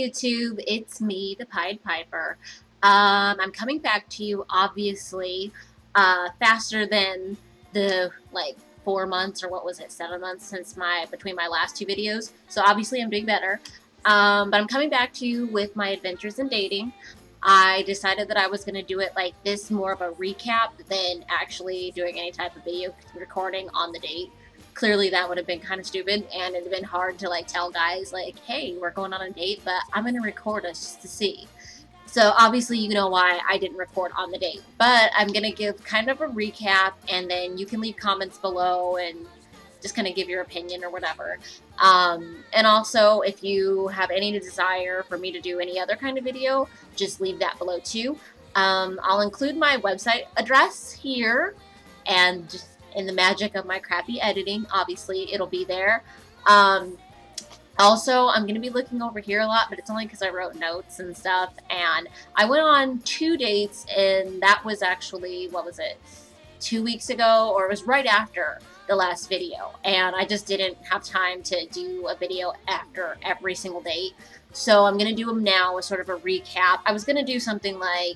YouTube, it's me, the Pied Piper. I'm coming back to you, obviously, faster than the, like, 4 months, or what was it, 7 months since between my last two videos. So obviously I'm doing better. But I'm coming back to you with my adventures in dating. I decided that I was going to do it like this, more of a recap than actually doing any type of video recording on the date. Clearly that would have been kind of stupid, and it'd have been hard to like tell guys like, hey, we're going on a date, but I'm going to record us just to see. So obviously you know why I didn't record on the date, but I'm going to give kind of a recap, and then you can leave comments below and just kind of give your opinion or whatever. And also, if you have any desire for me to do any other kind of video, just leave that below too. I'll include my website address here, and just in the magic of my crappy editing, obviously it'll be there. Also, I'm going to be looking over here a lot, but it's only because I wrote notes and stuff. And I went on 2 dates, and that was actually, what was it, 2 weeks ago, or it was right after the last video. And I just didn't have time to do a video after every single date. So I'm going to do them now as sort of a recap. I was going to do something like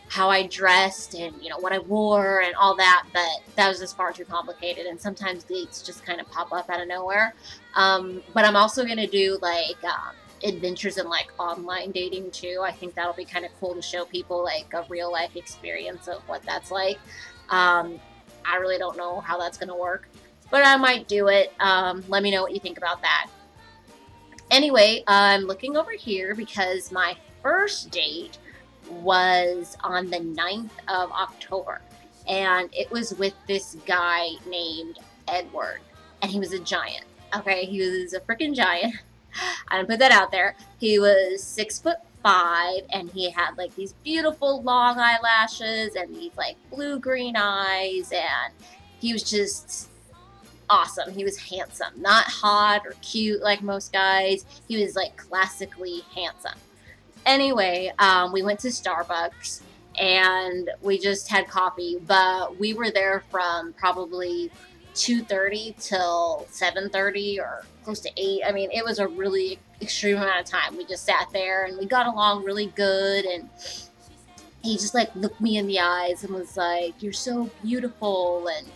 how I dressed and, you know, what I wore and all that, but that was just far too complicated, and sometimes dates just kind of pop up out of nowhere. But I'm also going to do, like, adventures in, like, online dating, too. I think that'll be kind of cool to show people, like, a real-life experience of what that's like. I really don't know how that's going to work, but I might do it. Let me know what you think about that. Anyway, I'm looking over here because my first date was on the 9th of October, and it was with this guy named Edward, and he was a giant. Okay, he was a freaking giant. I'm gonna put that out there. He was 6'5", and he had like these beautiful long eyelashes and these like blue-green eyes, and he was just awesome. He was handsome, not hot or cute like most guys. He was like classically handsome. Anyway, we went to Starbucks, and we just had coffee, but we were there from probably 2:30 till 7:30 or close to 8. I mean, it was a really extreme amount of time. We just sat there, and we got along really good, and he just, like, looked me in the eyes and was like, you're so beautiful, and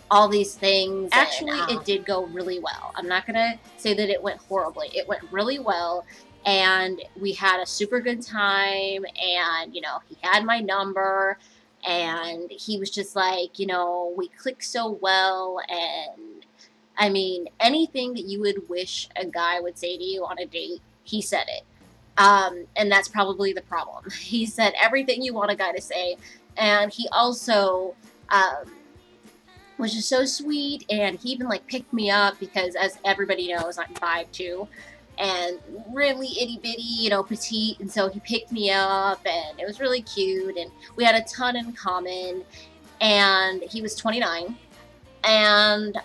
all these things. Actually, it did go really well. I'm not gonna say that it went horribly. It went really well. And we had a super good time, and, you know, he had my number, and he was just like, you know, we clicked so well, and, I mean, anything that you would wish a guy would say to you on a date, he said it. And that's probably the problem. He said everything you want a guy to say, and he also, was just so sweet, and he even, like, picked me up because, as everybody knows, I'm 5'2", and really itty-bitty, you know, petite, and so he picked me up, and it was really cute, and we had a ton in common, and he was 29, and,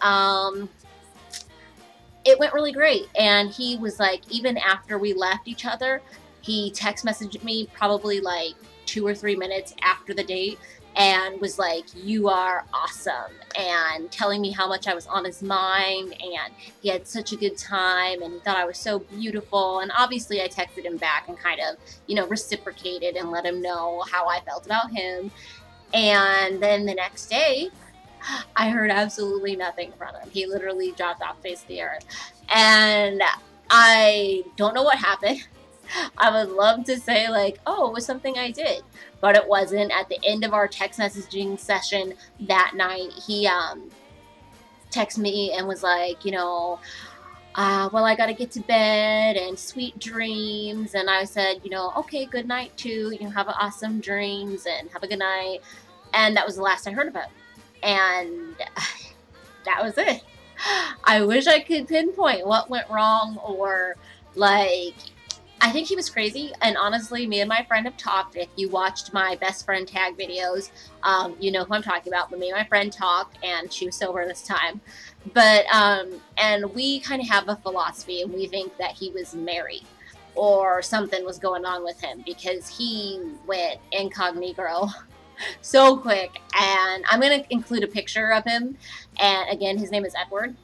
it went really great, and he was, like, even after we left each other, he text messaged me probably, like, 2 or 3 minutes after the date, and was like, you are awesome, and telling me how much I was on his mind, and he had such a good time, and he thought I was so beautiful. And obviously I texted him back and kind of, you know, reciprocated and let him know how I felt about him. And then the next day, I heard absolutely nothing from him. He literally dropped off the face of the earth, and I don't know what happened. I would love to say, like, oh, it was something I did, but it wasn't. At the end of our text messaging session that night, he texted me and was like, you know, well, I gotta get to bed, and sweet dreams. And I said, you know, okay, good night too, you know, have awesome dreams, and have a good night. And that was the last I heard about him, and that was it. I wish I could pinpoint what went wrong, or, like, I think he was crazy, and honestly, me and my friend have talked. If you watched my best friend tag videos, you know who I'm talking about, but me and my friend talked, and she was sober this time. But, and we kind of have a philosophy, and we think that he was married, or something was going on with him, because he went incognito so quick. And I'm going to include a picture of him, and again, his name is Edward.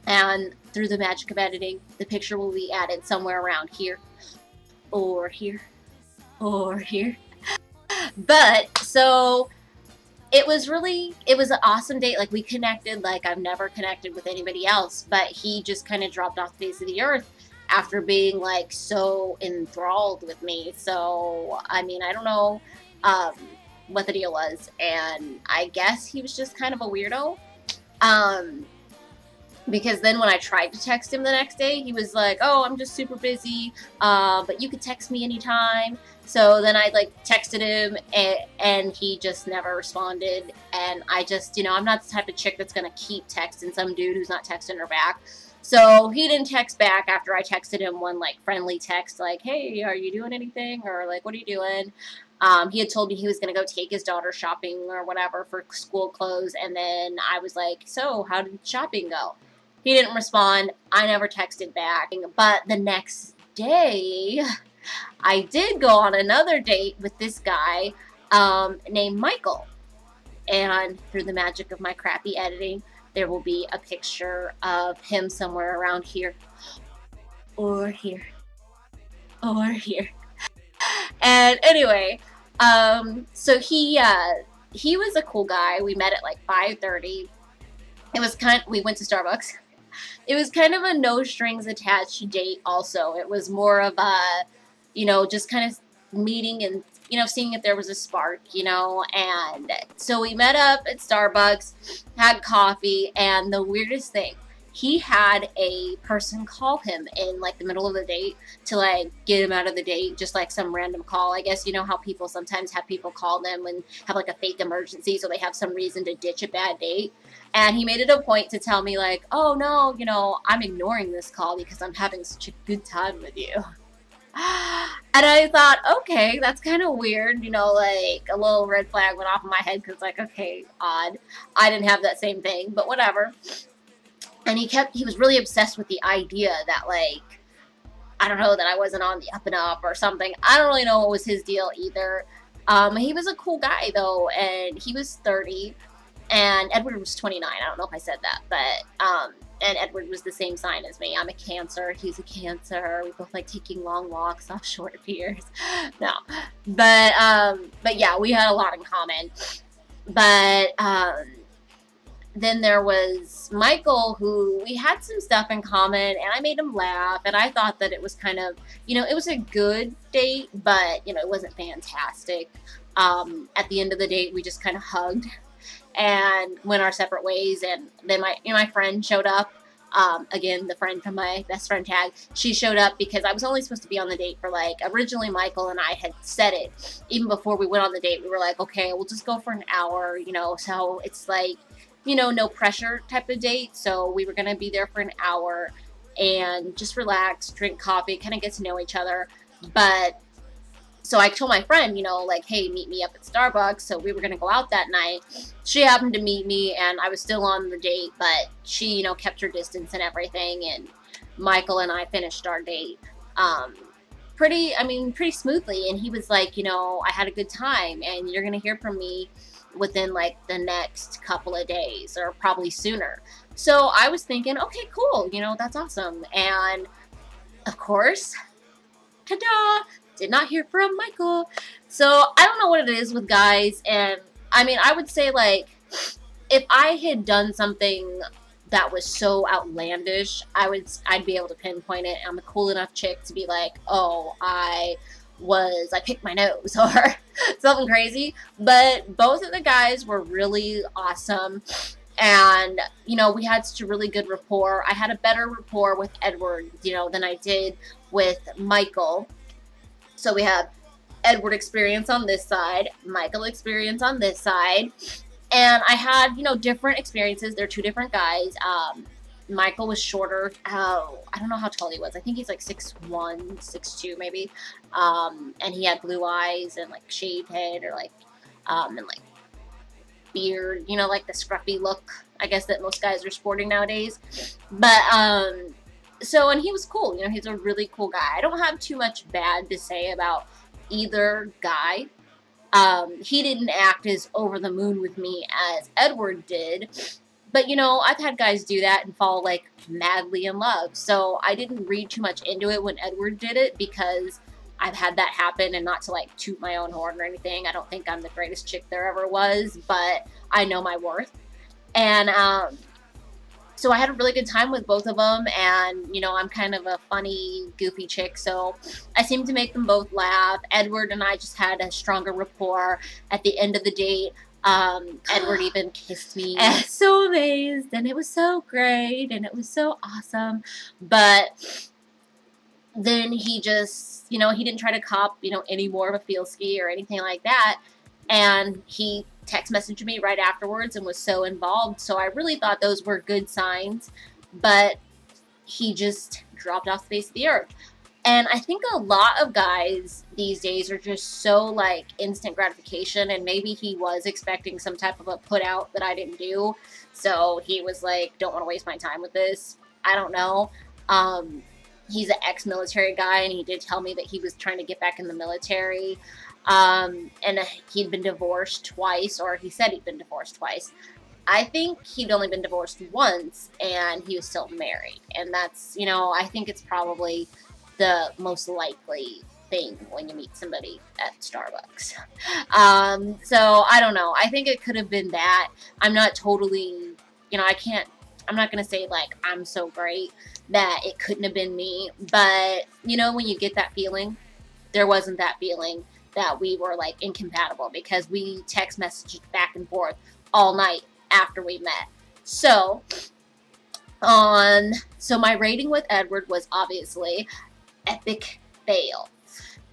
And through the magic of editing, the picture will be added somewhere around here, or here, or here. But, so, it was an awesome date. Like, we connected like I've never connected with anybody else. But he just kind of dropped off the face of the earth after being, like, so enthralled with me. So, I mean, I don't know what the deal was. And I guess he was just kind of a weirdo. Because then when I tried to text him the next day, he was like, oh, I'm just super busy, but you could text me anytime. So then I, like, texted him, and he just never responded. And I just, you know, I'm not the type of chick that's going to keep texting some dude who's not texting her back. So he didn't text back after I texted him one, like, friendly text, like, hey, are you doing anything? Or, like, what are you doing? He had told me he was going to go take his daughter shopping or whatever for school clothes. And then I was like, so how did shopping go? He didn't respond. I never texted back. But the next day, I did go on another date with this guy named Michael. And through the magic of my crappy editing, there will be a picture of him somewhere around here, or here, or here. And anyway, so he was a cool guy. We met at like 5:30. It was we went to Starbucks. It was kind of a no strings attached date also. It was more of a, you know, just kind of meeting and, you know, seeing if there was a spark, you know. And so we met up at Starbucks, had coffee, and the weirdest thing, he had a person call him in, like, the middle of the date to, like, get him out of the date, just, like, some random call. I guess, you know how people sometimes have people call them and have, like, a fake emergency, so they have some reason to ditch a bad date. And he made it a point to tell me, like, oh, no, you know, I'm ignoring this call because I'm having such a good time with you. And I thought, okay, that's kind of weird, you know, like, a little red flag went off in my head because, like, okay, odd. I didn't have that same thing, but whatever. And he was really obsessed with the idea that, like, I don't know, that I wasn't on the up and up or something. I don't really know what was his deal either. He was a cool guy, though, and he was 30, and Edward was 29. I don't know if I said that, but, and Edward was the same sign as me. I'm a Cancer. He's a Cancer. We both like taking long walks off short piers. No. But yeah, we had a lot in common. But, then there was Michael, who we had some stuff in common, and I made him laugh, and I thought that it was kind of, you know, it was a good date, but, you know, it wasn't fantastic. At the end of the date, we just kind of hugged and went our separate ways, and then my friend showed up. Again, the friend from my best friend tag, she showed up because I was only supposed to be on the date for, like, originally Michael and I had said it, even before we went on the date, we were like, okay, we'll just go for an hour, you know, so it's like, you know, no pressure type of date. So we were going to be there for an hour and just relax, drink coffee, kind of get to know each other. But so I told my friend, you know, like, hey, meet me up at Starbucks. So we were going to go out that night. She happened to meet me, and I was still on the date, but she, you know, kept her distance and everything. And Michael and I finished our date pretty smoothly. And he was like, you know, I had a good time, and you're going to hear from me within, like, the next couple of days, or probably sooner. So I was thinking, okay, cool, you know, that's awesome. And of course, ta-da, did not hear from Michael. So I don't know what it is with guys, and I mean, I would say, like, if I had done something that was so outlandish, I'd be able to pinpoint it. I'm a cool enough chick to be like, oh, I picked my nose or something crazy. But both of the guys were really awesome, and, you know, we had such a really good rapport. I had a better rapport with Edward, you know, than I did with Michael. So we have Edward experience on this side, Michael experience on this side, and I had, you know, different experiences. They're two different guys. Michael was shorter. I don't know how tall he was. I think he's like 6'1", 6'2", maybe. And he had blue eyes and, like, shaved head, or, like, and, like, beard, you know, like the scruffy look, I guess, that most guys are sporting nowadays. But, so, and he was cool. You know, he's a really cool guy. I don't have too much bad to say about either guy. He didn't act as over the moon with me as Edward did. But, you know, I've had guys do that and fall, like, madly in love. So I didn't read too much into it when Edward did it because I've had that happen, and not to, like, toot my own horn or anything. I don't think I'm the greatest chick there ever was, but I know my worth. And, so I had a really good time with both of them, and, you know, I'm kind of a funny, goofy chick, so I seemed to make them both laugh. Edward and I just had a stronger rapport at the end of the date. Edward even kissed me. And I was so amazed, and it was so great, and it was so awesome. But then he just, you know, he didn't try to cop, you know, any more of a feel ski or anything like that. And he text messaged me right afterwards and was so involved. So I really thought those were good signs. But he just dropped off the face of the earth. And I think a lot of guys these days are just so, like, instant gratification. And maybe he was expecting some type of a put out that I didn't do. So he was like, don't want to waste my time with this. I don't know. He's an ex-military guy, and he did tell me that he was trying to get back in the military. And he'd been divorced twice, or he said he'd been divorced twice. I think he'd only been divorced once, and he was still married. And that's, you know, I think it's probably the most likely thing when you meet somebody at Starbucks. So I don't know. I think it could have been that. I'm not totally, you know, I'm not going to say, like, I'm so great that it couldn't have been me. But, you know, when you get that feeling, there wasn't that feeling that we were, like, incompatible, because we text messaged back and forth all night after we met. So my rating with Edward was obviously epic fail.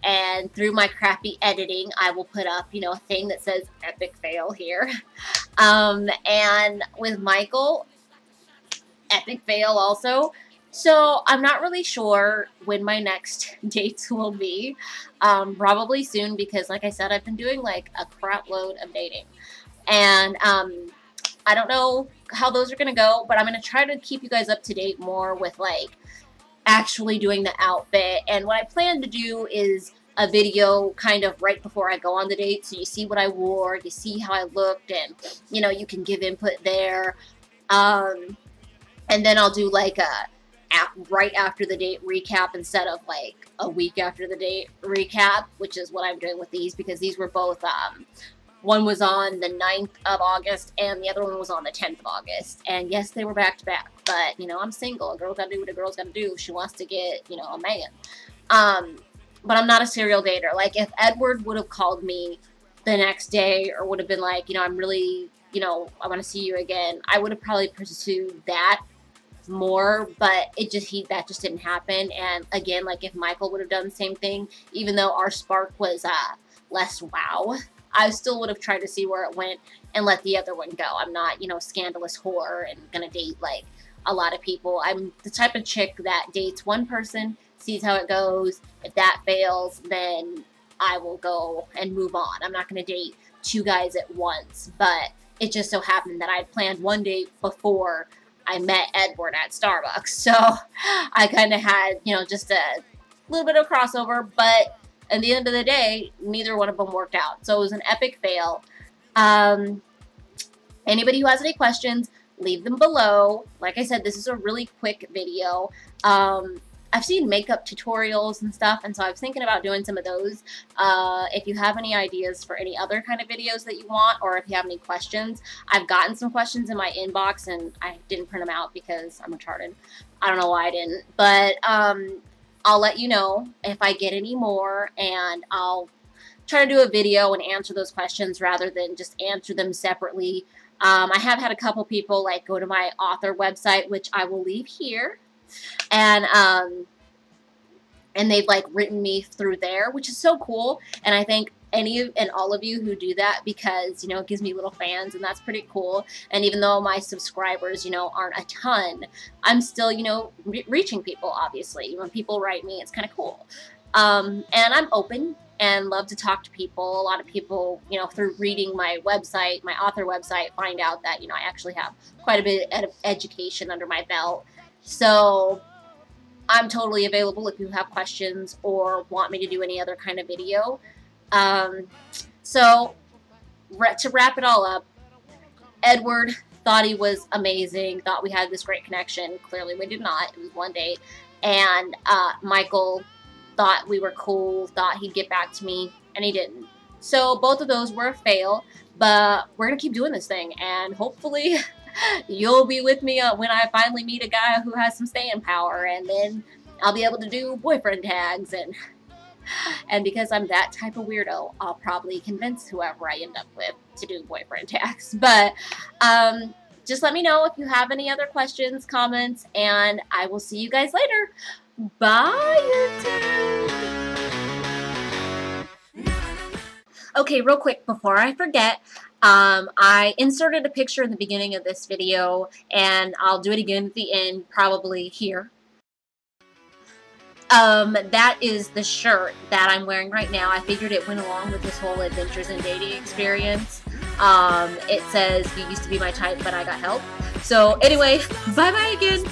And through my crappy editing, I will put up, you know, a thing that says epic fail here. And with Michael, epic fail also. So I'm not really sure when my next dates will be. Probably soon, because like I said, I've been doing like a crap load of dating. And I don't know how those are going to go, but I'm going to try to keep you guys up to date more with like actually doing the outfit. And what I plan to do is a video kind of right before I go on the date, so you see what I wore, you see how I looked, and you know, you can give input there. And then I'll do like a right after the date recap instead of like a week after the date recap, which is what I'm doing with these, because these were both, one was on the 9th of August and the other one was on the 10th of August. And yes, they were back to back, but you know, I'm single. A girl's gotta do what a girl's gotta do if she wants to get, you know, a man. But I'm not a serial dater. Like, if Edward would have called me the next day, or would have been like, you know, I'm really, you know, I want to see you again, I would have probably pursued that more, but that just didn't happen. And again, like, if Michael would have done the same thing, even though our spark was less wow, I still would have tried to see where it went and let the other one go. I'm not, you know, scandalous whore and gonna date like a lot of people. I'm the type of chick that dates one person, sees how it goes. If that fails, then I will go and move on. I'm not gonna date two guys at once. But it just so happened that I had planned one date before I met Edward at Starbucks. So I kind of had, you know, just a little bit of crossover, but at the end of the day, neither one of them worked out. So it was an epic fail. Anybody who has any questions, leave them below. Like I said, this is a really quick video. I've seen makeup tutorials and stuff, and so I was thinking about doing some of those. If you have any ideas for any other kind of videos that you want, or if you have any questions, I've gotten some questions in my inbox, and I didn't print them out because I'm retarded. I don't know why I didn't, but I'll let you know if I get any more, and I'll try to do a video and answer those questions rather than just answer them separately. I have had a couple people like go to my author website, which I will leave here, and they've like written me through there, which is so cool. And I thank any and all of you who do that, because, you know, it gives me little fans, and that's pretty cool. And even though my subscribers, you know, aren't a ton, I'm still, you know, reaching people, obviously. When people write me, it's kind of cool. And I'm open and love to talk to people. A lot of people, you know, through reading my website, my author website, find out that, you know, I actually have quite a bit of education under my belt. So I'm totally available if you have questions or want me to do any other kind of video. So to wrap it all up, Edward thought he was amazing, thought we had this great connection. Clearly we did not. It was one date. And Michael thought we were cool, thought he'd get back to me, and he didn't. So both of those were a fail, but we're gonna keep doing this thing, and hopefully you'll be with me when I finally meet a guy who has some staying power, and then I'll be able to do boyfriend tags, and because I'm that type of weirdo, I'll probably convince whoever I end up with to do boyfriend tags. But just let me know if you have any other questions, comments, and I will see you guys later. Bye, YouTube! Okay, real quick, before I forget, I inserted a picture in the beginning of this video, and I'll do it again at the end, probably here. That is the shirt that I'm wearing right now. I figured it went along with this whole adventures and dating experience. It says, "You used to be my type, but I got help." So anyway, bye-bye again.